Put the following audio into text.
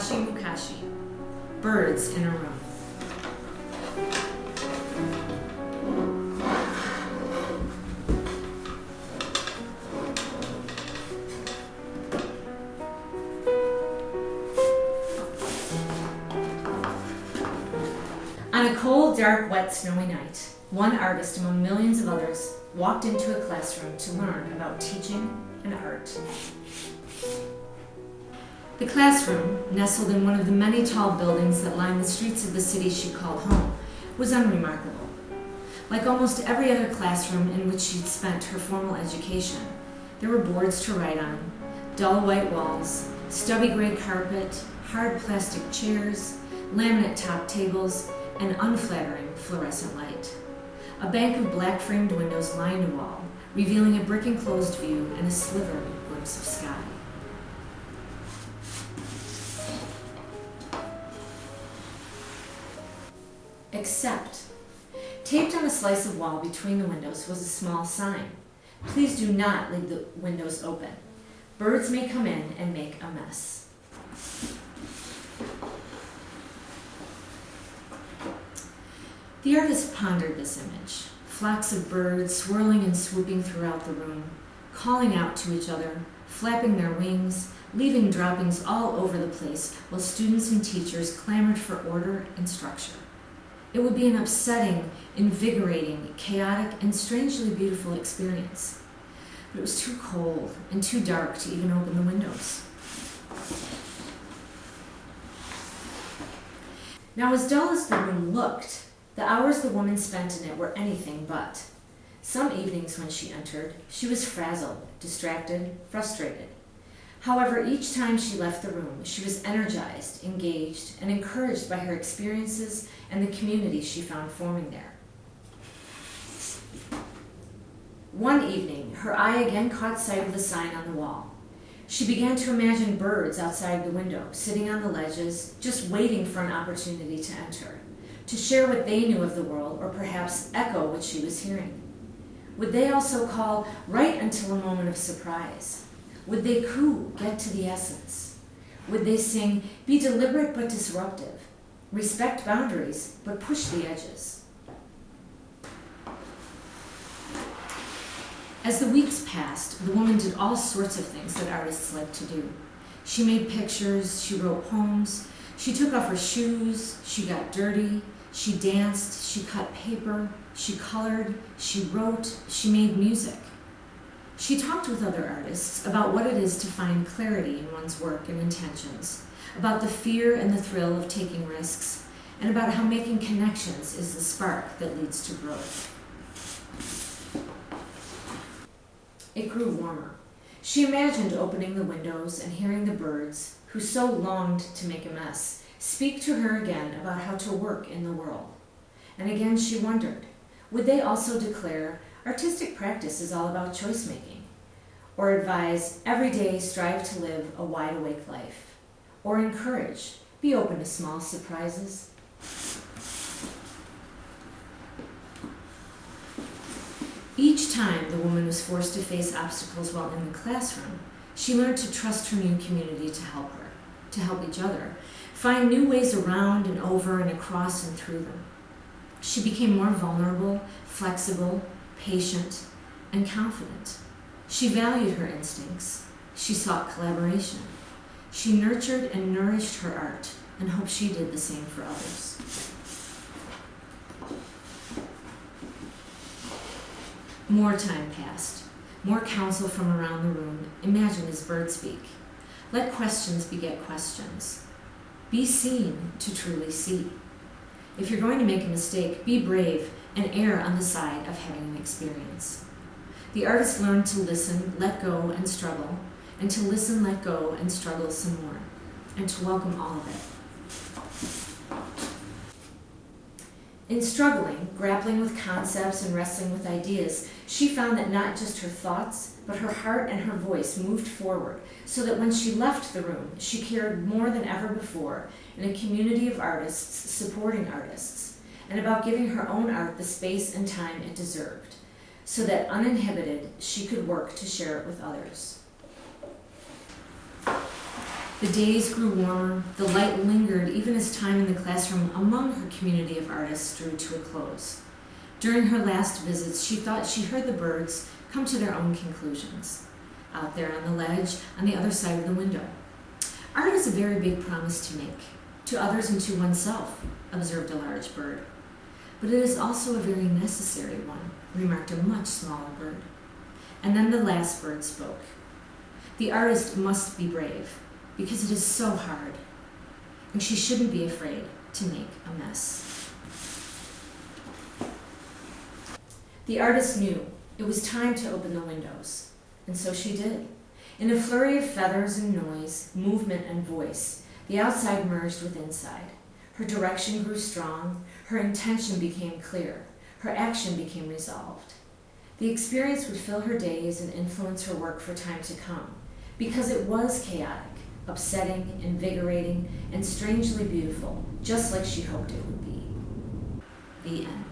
Wakashi Mukashi, birds in a room. On a cold, dark, wet, snowy night, one artist among millions of others walked into a classroom to learn about teaching and art. The classroom, nestled in one of the many tall buildings that line the streets of the city she called home, was unremarkable. Like almost every other classroom in which she'd spent her formal education, there were boards to write on, dull white walls, stubby gray carpet, hard plastic chairs, laminate-top tables, and unflattering fluorescent light. A bank of black-framed windows lined a wall, revealing a brick-enclosed view and a slivering glimpse of sky. Except, taped on a slice of wall between the windows was a small sign. Please do not leave the windows open. Birds may come in and make a mess. The artist pondered this image, flocks of birds swirling and swooping throughout the room, calling out to each other, flapping their wings, leaving droppings all over the place while students and teachers clamored for order and structure. It would be an upsetting, invigorating, chaotic, and strangely beautiful experience. But it was too cold and too dark to even open the windows. Now, as dull as the room looked, the hours the woman spent in it were anything but. Some evenings when she entered, she was frazzled, distracted, frustrated. However, each time she left the room, she was energized, engaged, and encouraged by her experiences and the community she found forming there. One evening, her eye again caught sight of the sign on the wall. She began to imagine birds outside the window, sitting on the ledges, just waiting for an opportunity to enter, to share what they knew of the world, or perhaps echo what she was hearing. Would they also call right until a moment of surprise? Would they coo, get to the essence? Would they sing, be deliberate but disruptive, respect boundaries but push the edges? As the weeks passed, the woman did all sorts of things that artists like to do. She made pictures, she wrote poems, she took off her shoes, she got dirty, she danced, she cut paper, she colored, she wrote, she made music. She talked with other artists about what it is to find clarity in one's work and intentions, about the fear and the thrill of taking risks, and about how making connections is the spark that leads to growth. It grew warmer. She imagined opening the windows and hearing the birds, who so longed to make a mess, speak to her again about how to work in the world. And again she wondered, would they also declare artistic practice is all about choice-making, or advise every day strive to live a wide-awake life, or encourage be open to small surprises? Each time the woman was forced to face obstacles while in the classroom, she learned to trust her new community to help her, to help each other, find new ways around and over and across and through them. She became more vulnerable, flexible, patient, and confident. She valued her instincts. She sought collaboration. She nurtured and nourished her art and hoped she did the same for others. More time passed. More counsel from around the room. Imagine as birds speak. Let questions beget questions. Be seen to truly see. If you're going to make a mistake, be brave and err on the side of having an experience. The artist learned to listen, let go, and struggle, and to listen, let go, and struggle some more, and to welcome all of it. In struggling, grappling with concepts and wrestling with ideas, she found that not just her thoughts, but her heart and her voice moved forward, so that when she left the room, she cared more than ever before in a community of artists supporting artists, and about giving her own art the space and time it deserved, so that uninhibited, she could work to share it with others. The days grew warmer, the light lingered even as time in the classroom among her community of artists drew to a close. During her last visits, she thought she heard the birds come to their own conclusions, out there on the ledge on the other side of the window. Art is a very big promise to make, to others and to oneself, observed a large bird. But it is also a very necessary one, remarked a much smaller bird. And then the last bird spoke. The artist must be brave, because it is so hard, and she shouldn't be afraid to make a mess. The artist knew it was time to open the windows, and so she did. In a flurry of feathers and noise, movement and voice, the outside merged with inside. Her direction grew strong, her intention became clear, her action became resolved. The experience would fill her days and influence her work for time to come, because it was chaotic, upsetting, invigorating, and strangely beautiful, just like she hoped it would be. The end.